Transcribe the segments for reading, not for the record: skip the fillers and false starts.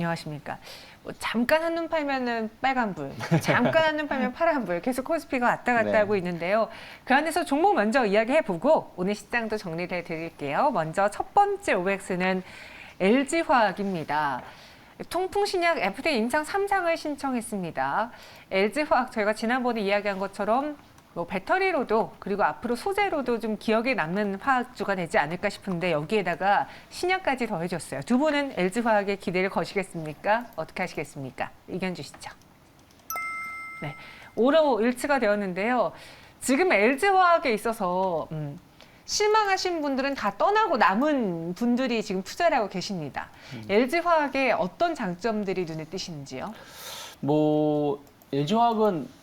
안녕하십니까. 뭐 잠깐 한눈 팔면은 빨간불, 잠깐 한눈 팔면 파란불, 계속 코스피가 왔다 갔다 네. 하고 있는데요. 그 안에서 종목 먼저 이야기해보고 오늘 시장도 정리해 드릴게요. 먼저 첫 번째 OX는 LG화학입니다. 통풍신약 FDA 임상 3상을 신청했습니다. LG화학 저희가 지난번에 이야기한 것처럼 뭐 배터리로도 그리고 앞으로 소재로도 좀 기억에 남는 화학주가 되지 않을까 싶은데 여기에다가 신약까지 더해줬어요. 두 분은 LG화학에 기대를 거시겠습니까? 어떻게 하시겠습니까? 의견 주시죠. 네, 5로 일치가 되었는데요. 지금 LG화학에 있어서 실망하신 분들은 다 떠나고 남은 분들이 지금 투자를 하고 계십니다. LG화학의 어떤 장점들이 눈에 띄시는지요? 뭐 LG화학은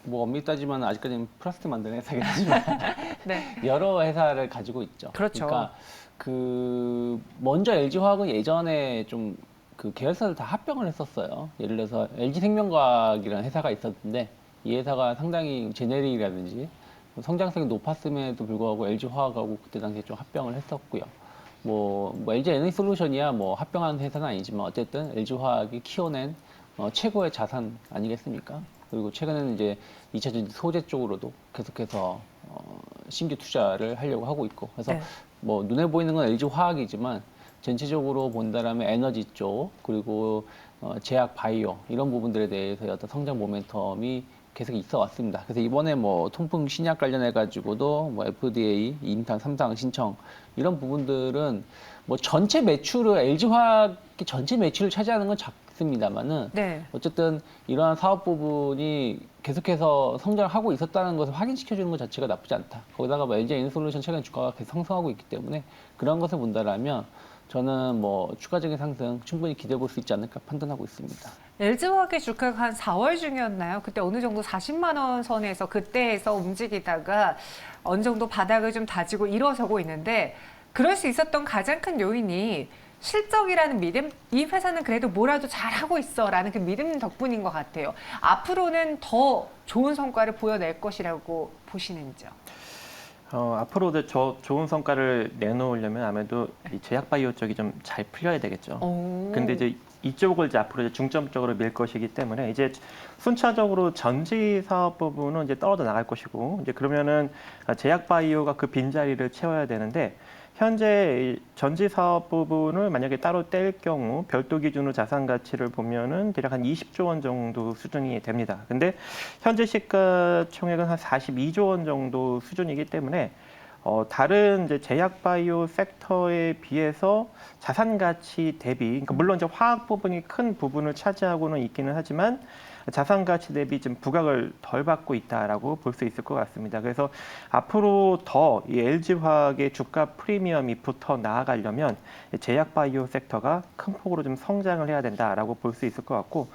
뭐 엄밀히 따지면 아직까지는 플라스틱 만드는 회사긴 하지만 네, 여러 회사를 가지고 있죠. 그렇죠. 그러니까 먼저 LG화학은 예전에 좀 그 계열사들 다 합병을 했었어요. 예를 들어서 LG생명과학이라는 회사가 있었는데 이 회사가 상당히 제네릭이라든지 성장성이 높았음에도 불구하고 LG화학하고 그때 당시에 좀 합병을 했었고요. 뭐 LG 에너지솔루션이야 뭐 합병한 회사는 아니지만 어쨌든 LG화학이 키워낸 최고의 자산 아니겠습니까? 그리고 최근에는 이제 2차 전지 소재 쪽으로도 계속해서 신규 투자를 하려고 하고 있고 그래서 네. 뭐 눈에 보이는 건 LG화학이지만 전체적으로 본다라면 에너지 쪽 그리고 제약 바이오 이런 부분들에 대해서 어떤 성장 모멘텀이 계속 있어 왔습니다. 그래서 이번에 뭐 통풍 신약 관련해 가지고도 뭐 FDA 임상 3상 신청 이런 부분들은 뭐 전체 매출을 LG화학이 전체 매출을 차지하는 건 작습니다만은 네. 어쨌든 이러한 사업 부분이 계속해서 성장을 하고 있었다는 것을 확인시켜주는 것 자체가 나쁘지 않다. 거기다가 뭐 LG 에너지솔루션 최근 주가가 계속 상승하고 있기 때문에 그런 것을 본다라면 저는 뭐 추가적인 상승 충분히 기대해 볼 수 있지 않을까 판단하고 있습니다. LG화학의 주가가 한 4월 중이었나요? 그때 어느 정도 40만 원 선에서 그때에서 움직이다가 어느 정도 바닥을 좀 다지고 일어서고 있는데 그럴 수 있었던 가장 큰 요인이 실적이라는 믿음, 이 회사는 그래도 뭐라도 잘하고 있어라는 그 믿음 덕분인 것 같아요. 앞으로는 더 좋은 성과를 보여낼 것이라고 보시는지요? 앞으로도 좋은 성과를 내놓으려면 아무래도 이 제약 바이오 쪽이 좀 잘 풀려야 되겠죠. 오. 근데 이제 이쪽을 이제 앞으로 이제 중점적으로 밀 것이기 때문에 이제 순차적으로 전지 사업 부분은 이제 떨어져 나갈 것이고 이제 그러면은 제약 바이오가 그 빈자리를 채워야 되는데 현재 이 전지 사업 부분을 만약에 따로 뗄 경우 별도 기준으로 자산 가치를 보면은 대략 한 20조 원 정도 수준이 됩니다. 근데 현재 시가총액은 한 42조 원 정도 수준이기 때문에 다른 이제 제약 바이오 섹터에 비해서 자산 가치 대비, 그러니까 물론 이제 화학 부분이 큰 부분을 차지하고는 있기는 하지만 자산 가치 대비 좀 부각을 덜 받고 있다라고 볼 수 있을 것 같습니다. 그래서 앞으로 더 이 LG화학의 주가 프리미엄이 붙어 나아가려면 제약 바이오 섹터가 큰 폭으로 좀 성장을 해야 된다라고 볼 수 있을 것 같고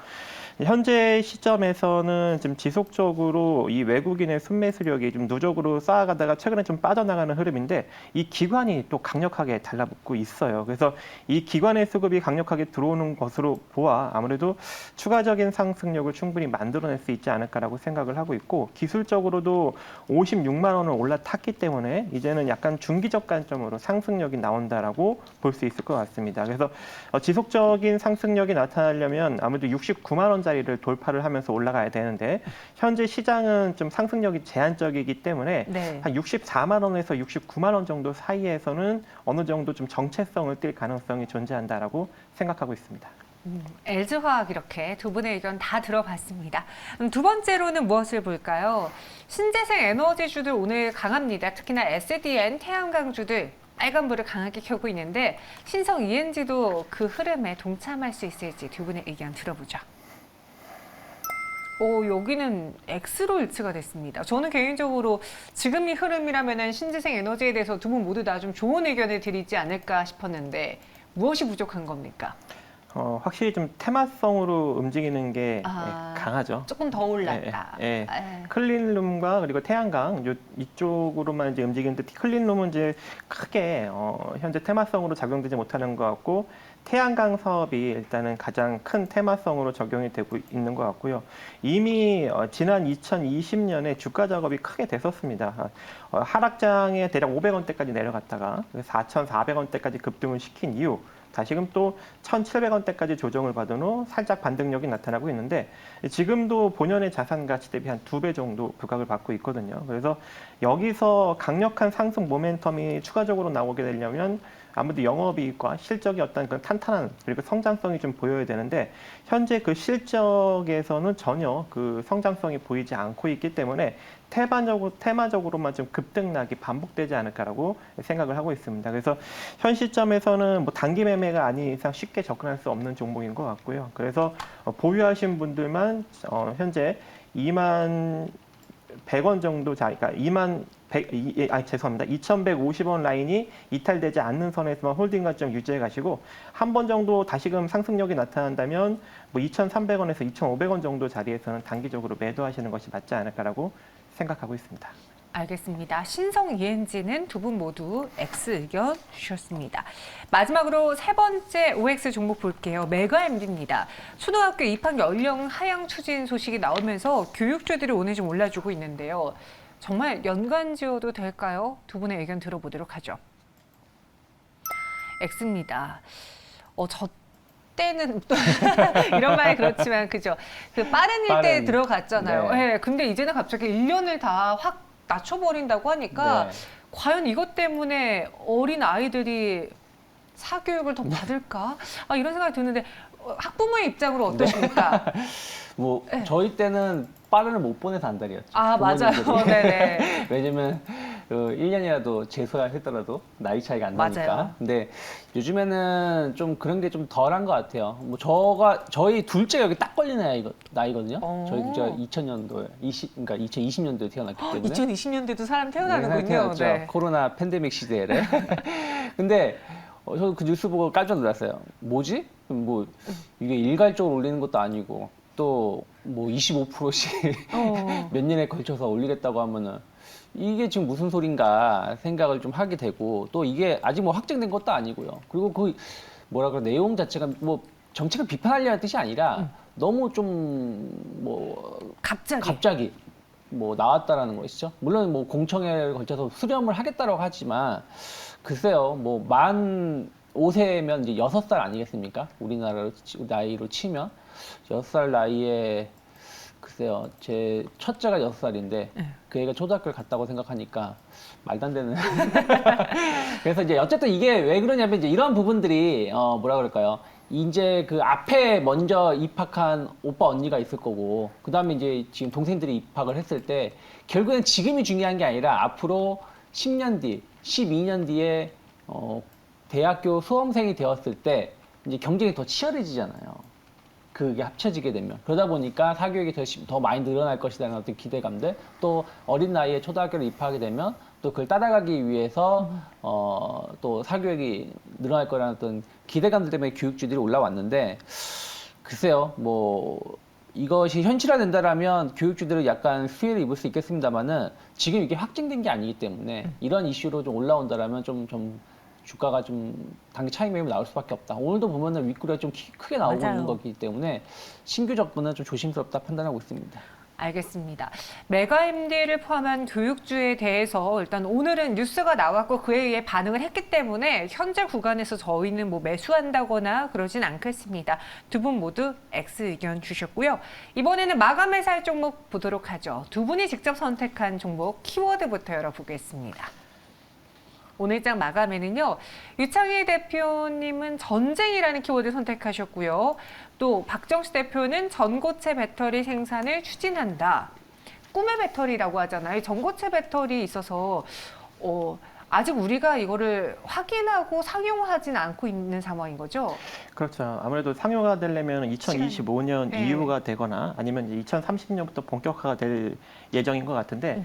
현재 시점에서는 지금 지속적으로 이 외국인의 순매수력이 좀 누적으로 쌓아가다가 최근에 좀 빠져나가는 흐름인데 이 기관이 또 강력하게 달라붙고 있어요. 그래서 이 기관의 수급이 강력하게 들어오는 것으로 보아 아무래도 추가적인 상승력을 충분히 만들어낼 수 있지 않을까라고 생각을 하고 있고 기술적으로도 56만 원을 올라탔기 때문에 이제는 약간 중기적 관점으로 상승력이 나온다라고 볼 수 있을 것 같습니다. 그래서 지속적인 상승력이 나타나려면 아무래도 69만 원짜리를 돌파를 하면서 올라가야 되는데 현재 시장은 좀 상승력이 제한적이기 때문에 네. 한 64만 원에서 69만 원 정도 사이에서는 어느 정도 좀 정체성을 띌 가능성이 존재한다라고 생각하고 있습니다. LG화학 이렇게 두 분의 의견 다 들어봤습니다. 두 번째로는 무엇을 볼까요? 신재생 에너지주들 오늘 강합니다. 특히나 SDN, 태양광주들 빨간불을 강하게 켜고 있는데 신성 ENG도 그 흐름에 동참할 수 있을지 두 분의 의견 들어보죠. 여기는 X로 일치가 됐습니다. 저는 개인적으로 지금 이 흐름이라면 신재생 에너지에 대해서 두 분 모두 다 좀 좋은 의견을 드리지 않을까 싶었는데 무엇이 부족한 겁니까? 확실히 좀 테마성으로 움직이는 게 강하죠. 조금 더 올랐다. 클린룸과 그리고 태양광 이쪽으로만 이제 움직이는데 클린룸은 이제 크게 현재 테마성으로 작용되지 못하는 것 같고 태양광 사업이 일단은 가장 큰 테마성으로 적용이 되고 있는 것 같고요. 이미 지난 2020년에 주가 작업이 크게 됐었습니다. 하락장에 대략 500원대까지 내려갔다가 4,400원대까지 급등을 시킨 이후 다시금 또 1,700원대까지 조정을 받은 후 살짝 반등력이 나타나고 있는데 지금도 본연의 자산 가치 대비 한 2배 정도 부각을 받고 있거든요. 그래서 여기서 강력한 상승 모멘텀이 추가적으로 나오게 되려면 아무래도 영업이익과 실적이 어떤 그런 탄탄한 그리고 성장성이 좀 보여야 되는데 현재 그 실적에서는 전혀 그 성장성이 보이지 않고 있기 때문에 테마적으로만 좀 급등락이 반복되지 않을까라고 생각을 하고 있습니다. 그래서 현 시점에서는 뭐 단기 매매가 아닌 이상 쉽게 접근할 수 없는 종목인 것 같고요. 그래서 보유하신 분들만 현재 2만 100원 정도 그러니까 2,150원 라인이 이탈되지 않는 선에서만 홀딩 관점 유지해 가시고 한 번 정도 다시금 상승력이 나타난다면 뭐 2,300원에서 2,500원 정도 자리에서는 단기적으로 매도하시는 것이 맞지 않을까라고 생각하고 있습니다. 알겠습니다. 신성 ENG는 두 분 모두 X 의견 주셨습니다. 마지막으로 세 번째 OX 종목 볼게요. 메가MD입니다. 초등학교 입학 연령 하향 추진 소식이 나오면서 교육주들이 오늘 좀 올라주고 있는데요. 정말 연간 지어도 될까요? 두 분의 의견 들어보도록 하죠. X입니다. 저 때는 또 이런 말이 그렇지만 그죠. 그 빠른 일대에 들어갔잖아요. 네. 네, 근데 이제는 갑자기 1년을 다 확 낮춰버린다고 하니까 네. 과연 이것 때문에 어린 아이들이 사교육을 더 받을까? 이런 생각이 드는데 학부모의 입장으로 어떠십니까? 뭐 네. 저희 때는 빠른을 못 보내서 안달이었죠. 맞아요. 부모님들이. 네네. 왜냐면 1년이라도 재소야 했더라도 나이 차이가 안 나니까. 맞아요. 근데 요즘에는 좀 그런 게 좀 덜한 것 같아요. 뭐 저희 둘째가 여기 딱 걸리는 나이거든요. 저희 둘째가 2000년도에 그러니까 2020년도에 태어났기 때문에. 2020년대도 사람 태어나는군요. 태어났죠. 네. 코로나 팬데믹 시대에. 근데 저도 그 뉴스 보고 깜짝 놀랐어요. 뭐지? 뭐 이게 일괄적으로 올리는 것도 아니고 또 뭐 25%씩 몇 년에 걸쳐서 올리겠다고 하면은 이게 지금 무슨 소린가 생각을 좀 하게 되고 또 이게 아직 뭐 확정된 것도 아니고요. 그리고 그 뭐라 그래 내용 자체가 뭐 정책을 비판하려는 뜻이 아니라 너무 좀 뭐 갑자기 뭐 나왔다라는 것이죠. 물론 뭐 공청회를 걸쳐서 수렴을 하겠다라고 하지만 글쎄요. 뭐 만 5세면 이제 6살 아니겠습니까? 우리나라로 나이로 치면 6살 나이에 글쎄요. 제 첫째가 6살인데 그 애가 초등학교를 갔다고 생각하니까 말도 안 되는. 그래서 이제 어쨌든 이게 왜 그러냐면 이제 이런 부분들이 뭐라 그럴까요? 이제 그 앞에 먼저 입학한 오빠 언니가 있을 거고 그다음에 이제 지금 동생들이 입학을 했을 때 결국엔 지금이 중요한 게 아니라 앞으로 10년 뒤, 12년 뒤에 대학교 수험생이 되었을 때 이제 경쟁이 더 치열해지잖아요. 그게 합쳐지게 되면 그러다 보니까 사교육이 더 많이 늘어날 것이라는 어떤 기대감들 또 어린 나이에 초등학교를 입학하게 되면 또 그걸 따라가기 위해서 또 사교육이 늘어날 거라는 어떤 기대감들 때문에 교육주들이 올라왔는데 글쎄요 뭐 이것이 현실화된다라면 교육주들은 약간 수혜를 입을 수 있겠습니다만은 지금 이게 확정된 게 아니기 때문에 이런 이슈로 좀 올라온다라면 좀 주가가 좀 단기 차익 매물 나올 수밖에 없다. 오늘도 보면은 윗꼬리가 좀 크게 나오고 맞아요. 있는 거기 때문에 신규 접근은 좀 조심스럽다 판단하고 있습니다. 알겠습니다. 메가MD를 포함한 교육주에 대해서 일단 오늘은 뉴스가 나왔고 그에 의해 반응을 했기 때문에 현재 구간에서 저희는 뭐 매수한다거나 그러진 않겠습니다. 두 분 모두 X 의견 주셨고요. 이번에는 마감에 살 종목 보도록 하죠. 두 분이 직접 선택한 종목 키워드부터 열어보겠습니다. 오늘장 마감에는요. 유창희 대표님은 전쟁이라는 키워드 선택하셨고요. 또 박정식 대표는 전고체 배터리 생산을 추진한다. 꿈의 배터리라고 하잖아요. 전고체 배터리 있어서 아직 우리가 이거를 확인하고 상용화하진 않고 있는 상황인 거죠? 그렇죠. 아무래도 상용화 되려면 2025년 네. 이후가 되거나 아니면 2030년부터 본격화가 될 예정인 것 같은데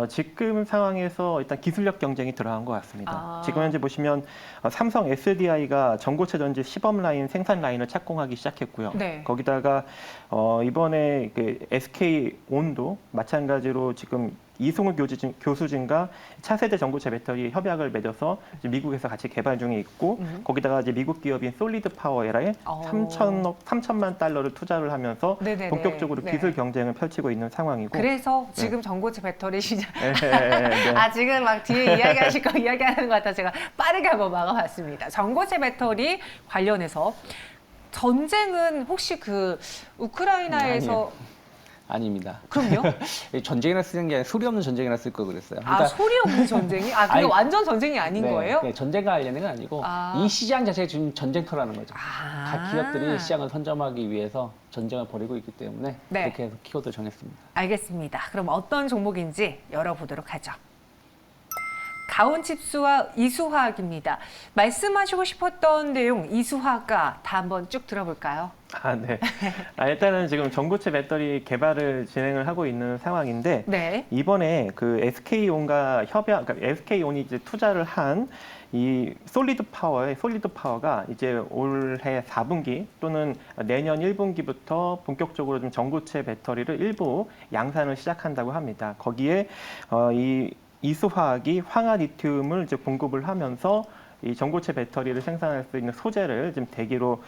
지금 상황에서 일단 기술력 경쟁이 들어간 것 같습니다. 지금 현재 보시면 삼성 SDI가 전고체 전지 시범 라인 생산 라인을 착공하기 시작했고요. 네. 거기다가 이번에 그 SK 온도 마찬가지로 지금 이승우 교수진과 차세대 전고체 배터리 협약을 맺어서 이제 미국에서 같이 개발 중에 있고 거기다가 이제 미국 기업인 솔리드 파워에 3천만 달러를 투자를 하면서 네네네. 본격적으로 네. 기술 경쟁을 펼치고 있는 상황이고. 그래서 지금 전고체 배터리 시장 네. 아 지금 막 뒤에 이야기하실 거 이야기하는 것 같아서 제가 빠르게 한번 막아봤습니다. 전고체 배터리 관련해서 전쟁은 혹시 그 우크라이나에서 아닙니다. 그럼요? 전쟁이라 쓰는 게 아니라 소리 없는 전쟁이라 쓸 걸 그랬어요. 아 소리 없는 전쟁이? 아 그게 아니, 완전 전쟁이 아닌 네, 거예요? 네, 전쟁과 관련된 건 아니고 아. 이 시장 자체가 지금 전쟁터라는 거죠. 아. 각 기업들이 시장을 선점하기 위해서 전쟁을 벌이고 있기 때문에 네. 그렇게 해서 키워드 정했습니다. 알겠습니다. 그럼 어떤 종목인지 열어보도록 하죠. 가온칩스와 이수화학입니다. 말씀하시고 싶었던 내용 이수화학과 다 한번 쭉 들어볼까요? 아, 네. 일단은 지금 전고체 배터리 개발을 진행을 하고 있는 상황인데 네. 이번에 그 SK온과 협약, 그러니까 SK온이 이제 투자를 한 이 솔리드 파워가 이제 올해 4분기 또는 내년 1분기부터 본격적으로 좀 전고체 배터리를 일부 양산을 시작한다고 합니다. 거기에 이 이수화학이 황화 리튬을 이제 공급을 하면서 이 전고체 배터리를 생산할 수 있는 소재를 지금 대기로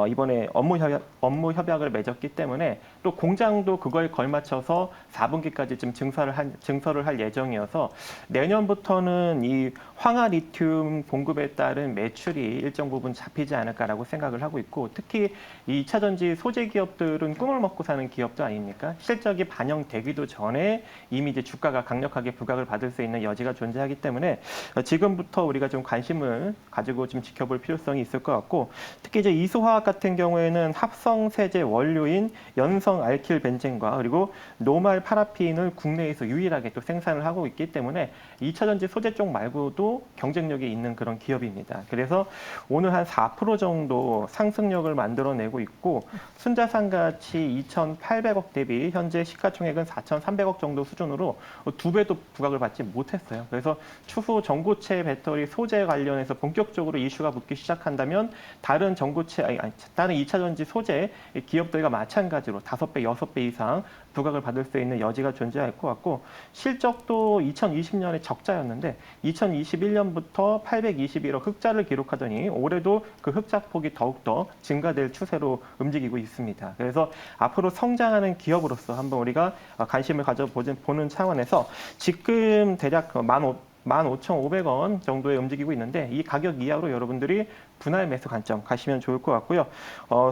이번에 업무 협약을 맺었기 때문에 또 공장도 그거에 걸맞춰서 4분기까지 지금 증설을 할 예정이어서 내년부터는 이 황화 리튬 공급에 따른 매출이 일정 부분 잡히지 않을까라고 생각을 하고 있고 특히 이 2차 전지 소재 기업들은 꿈을 먹고 사는 기업도 아닙니까? 실적이 반영되기도 전에 이미 이제 주가가 강력하게 부각을 받을 수 있는 여지가 존재하기 때문에 지금부터 우리가 좀 관심을 가지고 좀 지켜볼 필요성이 있을 것 같고 특히 이제 이수화학 같은 경우에는 합성 세제 원료인 연성 알킬 벤젠과 그리고 노말 파라핀을 국내에서 유일하게 또 생산을 하고 있기 때문에 2차 전지 소재 쪽 말고도 경쟁력이 있는 그런 기업입니다. 그래서 오늘 한 4% 정도 상승력을 만들어내고 있고 순자산 가치 2,800억 대비 현재 시가총액은 4,300억 정도 수준으로 2배도 부각을 받지 못했어요. 그래서 추후 전고체 배터리 소재 관련해서 본격적으로 이슈가 붙기 시작한다면 다른 전고체 다른 2차 전지 소재 기업들과 마찬가지로 5배, 6배 이상 부각을 받을 수 있는 여지가 존재할 것 같고 실적도 2020년에 적자였는데 2021년부터 821억 흑자를 기록하더니 올해도 그 흑자폭이 더욱더 증가될 추세로 움직이고 있습니다. 그래서 앞으로 성장하는 기업으로서 한번 우리가 관심을 가져보는 차원에서 지금 대략 15,500원 정도에 움직이고 있는데 이 가격 이하로 여러분들이 분할 매수 관점 가시면 좋을 것 같고요.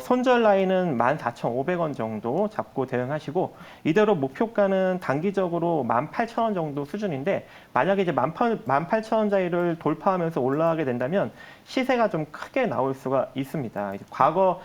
손절 라인은 14,500원 정도 잡고 대응하시고 이대로 목표가는 단기적으로 18,000원 정도 수준인데 만약에 이제 18,000원짜리를 돌파하면서 올라가게 된다면 시세가 좀 크게 나올 수가 있습니다. 과거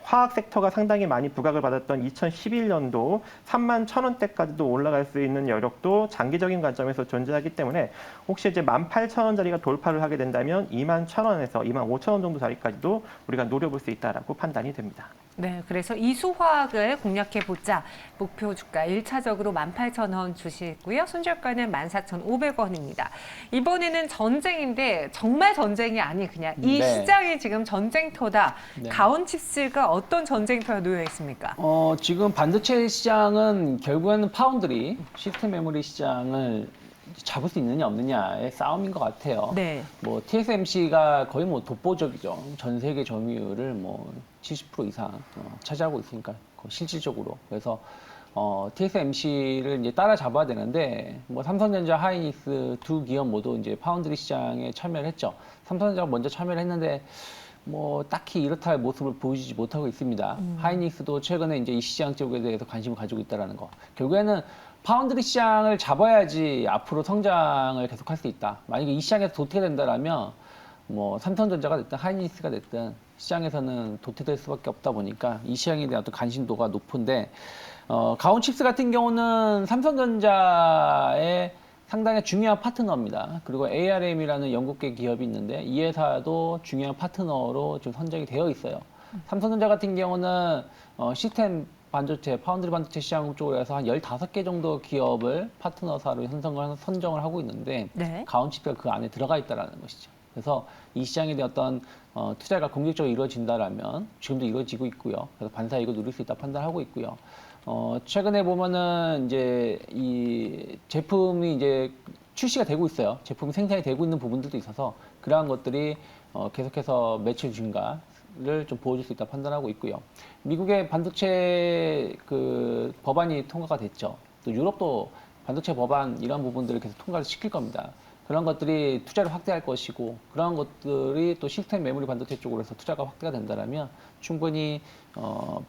화학 섹터가 상당히 많이 부각을 받았던 2011년도 31,000원대까지도 올라갈 수 있는 여력도 장기적인 관점에서 존재하기 때문에 혹시 이제 18,000원짜리가 돌파를 하게 된다면 21,000원에서 25,000원 정도 자리까지도 우리가 노려볼 수 있다라고 판단이 됩니다. 네, 그래서 이수화학을 공략해 보자. 목표 주가 1차적으로 18,000원 주시고요. 손절가는 14,500원입니다. 이번에는 전쟁인데 정말 전쟁이 아닌 그냥 이 네. 시장이 지금 전쟁터다. 네. 가온칩스가 어떤 전쟁터에 놓여 있습니까? 지금 반도체 시장은 결국에는 파운드리, 시스템 메모리 시장을 잡을 수 있느냐 없느냐의 싸움인 것 같아요. 네. 뭐 TSMC가 거의 뭐 독보적이죠. 전 세계 점유율을 뭐 70% 이상 차지하고 있으니까 실질적으로. 그래서 TSMC를 이제 따라잡아야 되는데 뭐 삼성전자, 하이닉스 두 기업 모두 이제 파운드리 시장에 참여를 했죠. 삼성전자가 먼저 참여를 했는데 뭐 딱히 이렇다 할 모습을 보여주지 못하고 있습니다. 하이닉스도 최근에 이제 이 시장 쪽에 대해서 관심을 가지고 있다는 거. 결국에는 파운드리 시장을 잡아야지 앞으로 성장을 계속할 수 있다. 만약에 이 시장에서 도태된다라면 뭐 삼성전자가 됐든 하이닉스가 됐든 시장에서는 도태될 수밖에 없다 보니까 이 시장에 대한 어떤 관심도가 높은데 가온칩스 같은 경우는 삼성전자의 상당히 중요한 파트너입니다. 그리고 ARM이라는 영국계 기업이 있는데 이 회사도 중요한 파트너로 좀 선정이 되어 있어요. 삼성전자 같은 경우는 시스템 반도체, 파운드리 반도체 시장 쪽으로 해서 한 15개 정도 기업을 파트너사로 선정을 하고 있는데 네. 가온칩스가 그 안에 들어가 있다는 것이죠. 그래서 이 시장에 대한 어떤 투자가 공격적으로 이루어진다라면 지금도 이루어지고 있고요. 그래서 반사이익을 누릴 수 있다 판단하고 있고요. 최근에 보면은 이제 이 제품이 이제 출시가 되고 있어요. 제품이 생산이 되고 있는 부분들도 있어서 그러한 것들이 계속해서 매출 증가를 좀 보여줄 수 있다 판단하고 있고요. 미국의 반도체 그 법안이 통과가 됐죠. 또 유럽도 반도체 법안 이런 부분들을 계속 통과를 시킬 겁니다. 그런 것들이 투자를 확대할 것이고 그런 것들이 또 시스템 메모리 반도체 쪽으로 해서 투자가 확대가 된다면 충분히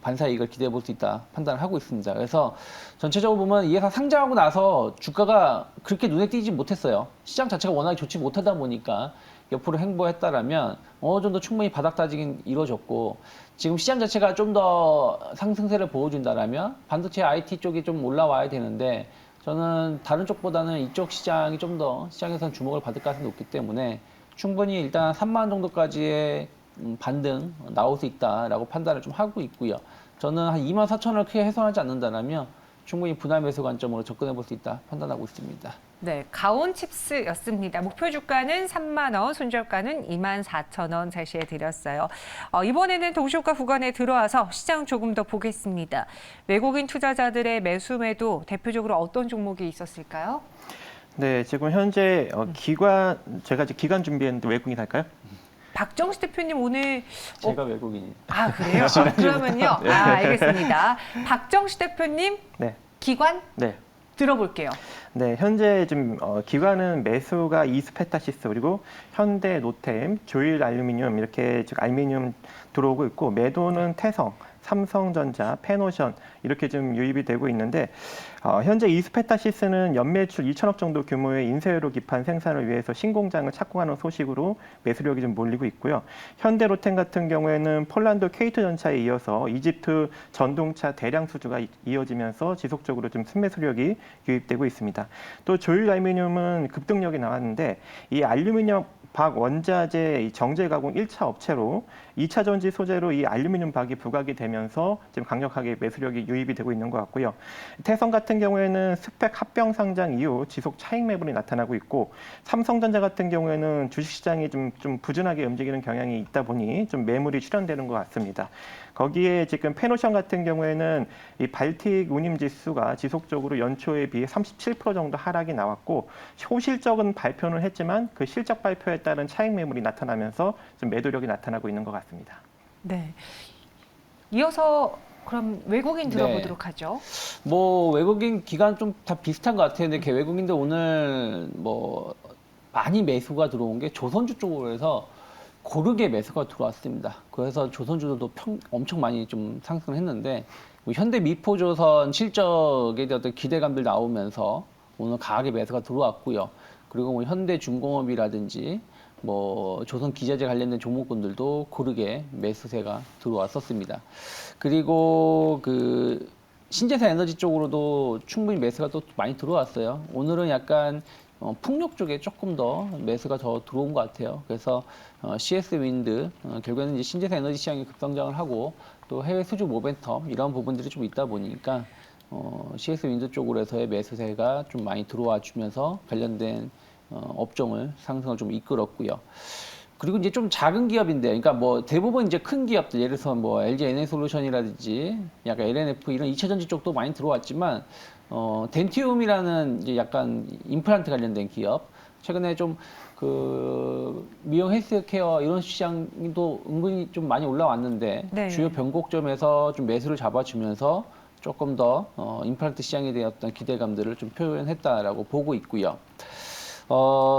반사이익을 기대해 볼 수 있다 판단을 하고 있습니다. 그래서 전체적으로 보면 이 회사 상장하고 나서 주가가 그렇게 눈에 띄지 못했어요. 시장 자체가 워낙에 좋지 못하다 보니까 옆으로 행보했다라면 어느 정도 충분히 바닥 다지긴 이루어졌고 지금 시장 자체가 좀 더 상승세를 보여준다라면 반도체 IT 쪽이 좀 올라와야 되는데 저는 다른 쪽보다는 이쪽 시장이 좀 더 시장에서는 주목을 받을 가능성이 높기 때문에 충분히 일단 3만 원 정도까지의 반등 나올 수 있다라고 판단을 좀 하고 있고요. 저는 한 2만 4천 원을 크게 훼손하지 않는다면 충분히 분할 매수 관점으로 접근해 볼 수 있다 판단하고 있습니다. 네, 가온칩스였습니다. 목표 주가는 3만 원, 손절가는 2만 4천 원 제시해 드렸어요. 이번에는 동시효과 구간에 들어와서 시장 조금 더 보겠습니다. 외국인 투자자들의 매수 대표적으로 어떤 종목이 있었을까요? 네, 지금 현재 기관 제가 지금 기관 준비했는데 외국인 할까요? 박정식 대표님 오늘 제가 외국인이에요. 아 그래요? 그러면요. 알겠습니다. 박정식 대표님 네. 기관 네. 들어볼게요. 네, 현재 지금 기관은 매수가 이스페타시스 그리고 현대 노템, 조일 알루미늄 이렇게 즉 알루미늄 들어오고 있고 매도는 태성, 삼성전자, 페노션 이렇게 좀 유입이 되고 있는데 현재 이스페타시스는 연매출 2천억 정도 규모의 인쇄로 기판 생산을 위해서 신공장을 착공하는 소식으로 매수력이 좀 몰리고 있고요. 현대로템 같은 경우에는 폴란드 K2 전차에 이어서 이집트 전동차 대량 수주가 이어지면서 지속적으로 좀 순매수력이 유입되고 있습니다. 또 조일 알루미늄은 급등력이 나왔는데 이 알루미늄 박 원자재 정제 가공 1차 업체로 2차 전지 소재로 이 알루미늄 박이 부각이 되면서 지금 강력하게 매수력이 유입이 되고 있는 것 같고요. 태성 같은 경우에는 스펙 합병 상장 이후 지속 차익 매물이 나타나고 있고 삼성전자 같은 경우에는 주식시장이 좀 부진하게 움직이는 경향이 있다 보니 좀 매물이 출현되는 것 같습니다. 거기에 지금 페노션 같은 경우에는 이 발틱 운임 지수가 지속적으로 연초에 비해 37% 정도 하락이 나왔고 호실적은 발표는 했지만 그 실적 발표에 따른 차익 매물이 나타나면서 좀 매도력이 나타나고 있는 것 같습니다. 네. 이어서 그럼 외국인 들어보도록 하죠. 뭐 외국인 기간 좀 다 비슷한 것 같아요. 근데 외국인들 오늘 뭐 많이 매수가 들어온 게 조선주 쪽으로 해서 고르게 매수가 들어왔습니다. 그래서 조선주들도 엄청 많이 좀 상승을 했는데 뭐 현대 미포조선 실적에 대한 어떤 기대감들 나오면서 오늘 강하게 매수가 들어왔고요. 그리고 뭐 현대중공업이라든지 뭐 조선기자재 관련된 종목군들도 고르게 매수세가 들어왔었습니다. 그리고 그 신재생 에너지 쪽으로도 충분히 매수가 또 많이 들어왔어요. 오늘은 약간 풍력 쪽에 조금 더 매수가 더 들어온 것 같아요. 그래서 CS 윈드 결국에는 이제 신재생 에너지 시장이 급성장을 하고 또 해외 수주 모멘텀 이런 부분들이 좀 있다 보니까 CS 윈드 쪽으로 해서의 매수세가 좀 많이 들어와 주면서 관련된 업종을 상승을 좀 이끌었고요. 그리고 이제 좀 작은 기업인데, 그러니까 뭐 대부분 이제 큰 기업들, 예를 들어서 뭐 LG 에너솔루션이라든지 약간 LNF 이런 2차 전지 쪽도 많이 들어왔지만, 덴티움이라는 이제 약간 임플란트 관련된 기업, 최근에 좀 그 미용 헬스케어 이런 시장도 은근히 좀 많이 올라왔는데, 네. 주요 변곡점에서 좀 매수를 잡아주면서 조금 더 임플란트 시장에 대한 어떤 기대감들을 좀 표현했다라고 보고 있고요.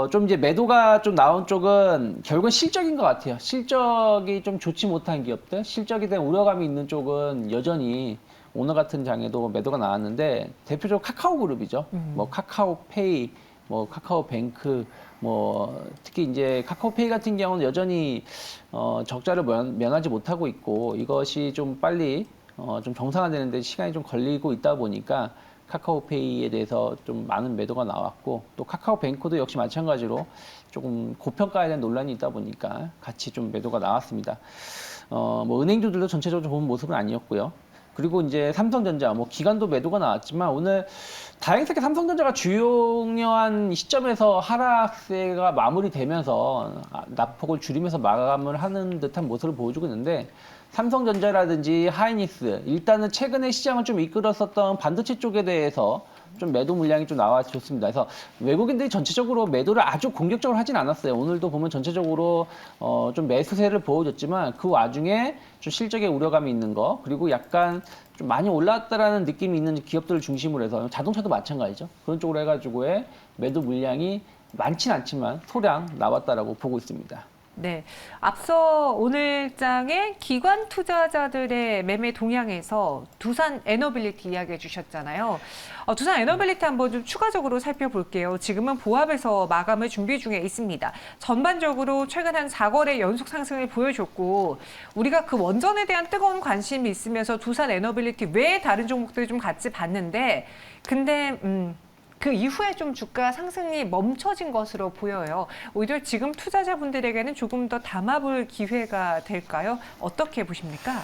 좀 이제 매도가 좀 나온 쪽은 결국은 실적인 것 같아요. 실적이 좀 좋지 못한 기업들, 실적에 대한 우려감이 있는 쪽은 여전히 오늘 같은 장에도 매도가 나왔는데 대표적으로 카카오 그룹이죠. 뭐 카카오페이, 뭐 카카오뱅크, 뭐 특히 이제 카카오페이 같은 경우는 여전히 적자를 면하지 못하고 있고 이것이 좀 빨리 좀 정상화되는 데 시간이 좀 걸리고 있다 보니까 카카오페이에 대해서 좀 많은 매도가 나왔고 또 카카오뱅크도 역시 마찬가지로 조금 고평가에 대한 논란이 있다 보니까 같이 좀 매도가 나왔습니다. 뭐 은행주들도 전체적으로 좋은 모습은 아니었고요. 그리고 이제 삼성전자, 뭐 기관도 매도가 나왔지만 오늘 다행스럽게 삼성전자가 중요한 시점에서 하락세가 마무리되면서 낙폭을 줄이면서 마감을 하는 듯한 모습을 보여주고 있는데 삼성전자라든지 하이닉스 일단은 최근에 시장을 좀 이끌었었던 반도체 쪽에 대해서 좀 매도 물량이 좀 나와줬습니다. 그래서 외국인들이 전체적으로 매도를 아주 공격적으로 하진 않았어요. 오늘도 보면 전체적으로 좀 매수세를 보여줬지만 그 와중에 좀 실적에 우려감이 있는 거 그리고 약간 좀 많이 올라왔다라는 느낌이 있는 기업들을 중심으로 해서 자동차도 마찬가지죠. 그런 쪽으로 해가지고의 매도 물량이 많진 않지만 소량 나왔다라고 보고 있습니다. 네, 앞서 오늘장에 기관 투자자들의 매매 동향에서 두산 에너빌리티 이야기해 주셨잖아요. 두산 에너빌리티 한번 좀 추가적으로 살펴볼게요. 지금은 보합에서 마감을 준비 중에 있습니다. 전반적으로 최근 한 4거래 연속 상승을 보여줬고 우리가 그 원전에 대한 뜨거운 관심이 있으면서 두산 에너빌리티 외에 다른 종목들 좀 같이 봤는데 근데 그 이후에 좀 주가 상승이 멈춰진 것으로 보여요. 오히려 지금 투자자분들에게는 조금 더 담아볼 기회가 될까요? 어떻게 보십니까?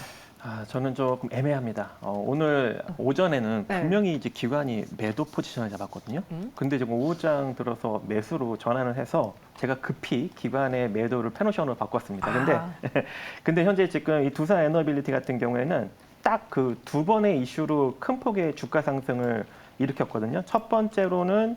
저는 조금 애매합니다. 오늘 오전에는 네. 분명히 이제 기관이 매도 포지션을 잡았거든요. 근데 지금 오후장 들어서 매수로 전환을 해서 제가 급히 기관의 매도를 페노션으로 바꿨습니다. 근데 현재 지금 이 두산 에너빌리티 같은 경우에는 딱 그 두 번의 이슈로 큰 폭의 주가 상승을 일으켰거든요. 첫 번째로는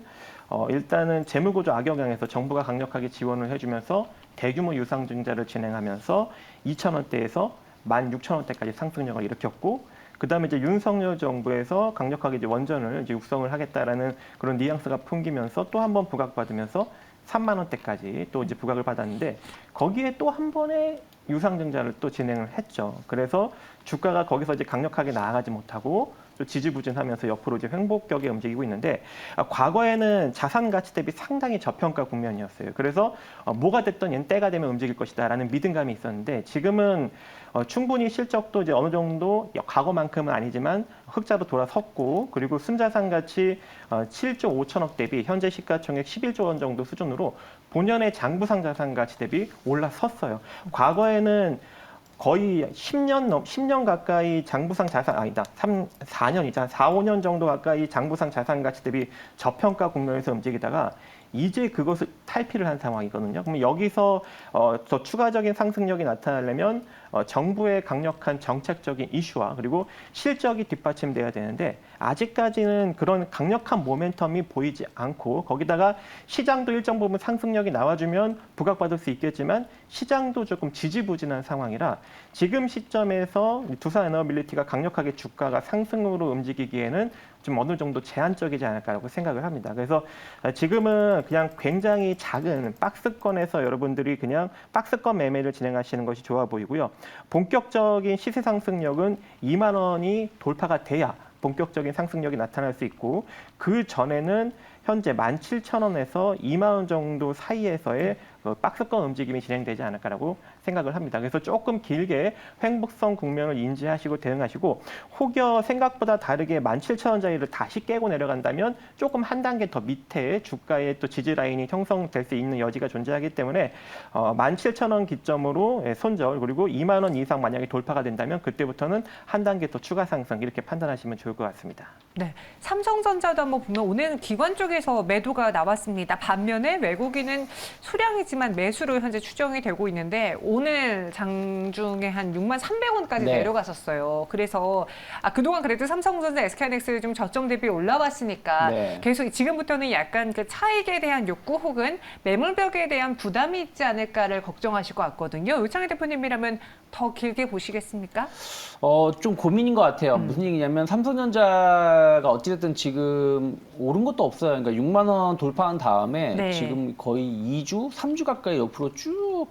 일단은 재무구조 악영향에서 정부가 강력하게 지원을 해주면서 대규모 유상증자를 진행하면서 2,000원대에서 16,000원대까지 상승력을 일으켰고, 그 다음에 이제 윤석열 정부에서 강력하게 이제 원전을 이제 육성을 하겠다라는 그런 뉘앙스가 풍기면서 또 한 번 부각받으면서 3만 원대까지 또 이제 부각을 받았는데 거기에 또 한 번의 유상증자를 또 진행을 했죠. 그래서 주가가 거기서 이제 강력하게 나아가지 못하고 또 지지부진하면서 옆으로 이제 횡보격에 움직이고 있는데 과거에는 자산 가치 대비 상당히 저평가 국면이었어요. 그래서 뭐가 됐든 얘는 때가 되면 움직일 것이다라는 믿음감이 있었는데 지금은 충분히 실적도 이제 어느 정도 과거만큼은 아니지만 흑자로 돌아섰고 그리고 순자산 가치 7조 5천억 대비 현재 시가총액 11조 원 정도 수준으로 본연의 장부상 자산 가치 대비 올라섰어요. 과거에는 거의 10년 가까이 장부상 자산, 4년이자 4, 5년 정도 가까이 장부상 자산 가치 대비 저평가 국면에서 움직이다가 이제 그것을 탈피를 한 상황이거든요. 그러면 여기서 더 추가적인 상승력이 나타나려면 정부의 강력한 정책적인 이슈와 그리고 실적이 뒷받침돼야 되는데 아직까지는 그런 강력한 모멘텀이 보이지 않고 거기다가 시장도 일정 부분 상승력이 나와주면 부각받을 수 있겠지만 시장도 조금 지지부진한 상황이라 지금 시점에서 두산 에너빌리티가 강력하게 주가가 상승으로 움직이기에는 좀 어느 정도 제한적이지 않을까라고 생각을 합니다. 그래서 지금은 그냥 굉장히 작은 박스권에서 여러분들이 그냥 박스권 매매를 진행하시는 것이 좋아 보이고요. 본격적인 시세 상승력은 2만 원이 돌파가 돼야 본격적인 상승력이 나타날 수 있고 그 전에는 현재 17,000원에서 2만 원 정도 사이에서의 박스권 움직임이 진행되지 않을까라고 생각을 합니다. 그래서 조금 길게 횡복성 국면을 인지하시고 대응하시고 혹여 생각보다 다르게 17,000원짜리를 다시 깨고 내려간다면 조금 한 단계 더 밑에 주가의 또 지지 라인이 형성될 수 있는 여지가 존재하기 때문에 17,000원 기점으로 손절 그리고 2만 원 이상 만약에 돌파가 된다면 그때부터는 한 단계 더 추가 상승 이렇게 판단하시면 좋을 것 같습니다. 네, 삼성전자도 한번 보면 오늘은 기관 쪽에서 매도가 나왔습니다. 반면에 외국인은 수량이지만 매수로 현재 추정이 되고 있는데 오늘 장중에 한 6만 300원까지 네. 내려갔었어요. 그래서 그동안 그래도 삼성전자, SK하이닉스 좀 저점 대비 올라왔으니까 네. 계속 지금부터는 약간 그 차익에 대한 욕구 혹은 매물벽에 대한 부담이 있지 않을까를 걱정하실 것 같거든요. 유창희 대표님이라면 더 길게 보시겠습니까? 좀 고민인 것 같아요. 무슨 얘기냐면 삼성전자가 어찌됐든 지금 오른 것도 없어요. 그러니까 6만 원 돌파한 다음에 네. 지금 거의 2주, 3주 가까이 옆으로 쭉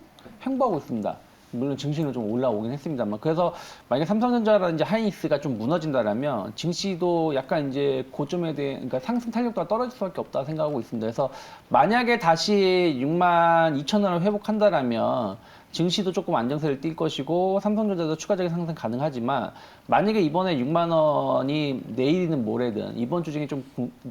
횡보하고 있습니다. 물론 증시는 좀 올라오긴 했습니다만. 그래서 만약에 삼성전자라든지 하이닉스가 좀 무너진다라면 증시도 약간 이제 고점에 대해 그러니까 상승 탄력도가 떨어질 수밖에 없다 생각하고 있습니다. 그래서 만약에 다시 6만 2천 원을 회복한다라면 증시도 조금 안정세를 띌 것이고 삼성전자도 추가적인 상승 가능하지만 만약에 이번에 6만 원이 내일이든 모레든 이번 주 중에 좀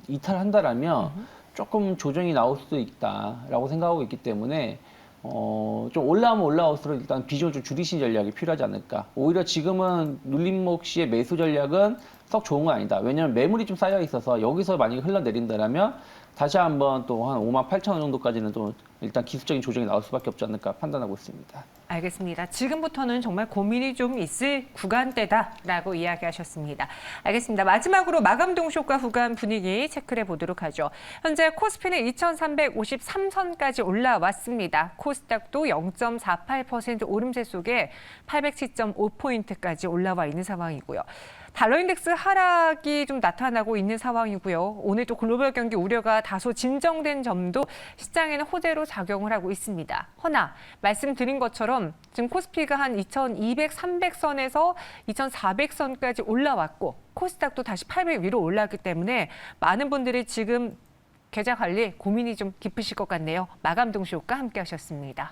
이탈한다라면 조금 조정이 나올 수도 있다라고 생각하고 있기 때문에 좀 올라오면 올라올수록 일단 비중을 좀 줄이신 전략이 필요하지 않을까. 오히려 지금은 눌림목 시의 매수 전략은 썩 좋은 건 아니다. 왜냐하면 매물이 좀 쌓여 있어서 여기서 만약에 흘러내린다면 다시 한번 또 한 58,000원 정도까지는 또 일단 기술적인 조정이 나올 수밖에 없지 않을까 판단하고 있습니다. 알겠습니다. 지금부터는 정말 고민이 좀 있을 구간대다라고 이야기하셨습니다. 알겠습니다. 마지막으로 마감 동쇼과 후간 분위기 체크해 보도록 하죠. 현재 코스피는 2,353선까지 올라왔습니다. 코스닥도 0.48% 오름세 속에 807.5포인트까지 올라와 있는 상황이고요. 달러 인덱스 하락이 좀 나타나고 있는 상황이고요. 오늘도 글로벌 경기 우려가 다소 진정된 점도 시장에는 호재로 작용을 하고 있습니다. 허나 말씀드린 것처럼 지금 코스피가 한 2,200, 300선에서 2,400선까지 올라왔고 코스닥도 다시 800 위로 올라왔기 때문에 많은 분들이 지금 계좌 관리 고민이 좀 깊으실 것 같네요. 마감 동시효과 함께 하셨습니다.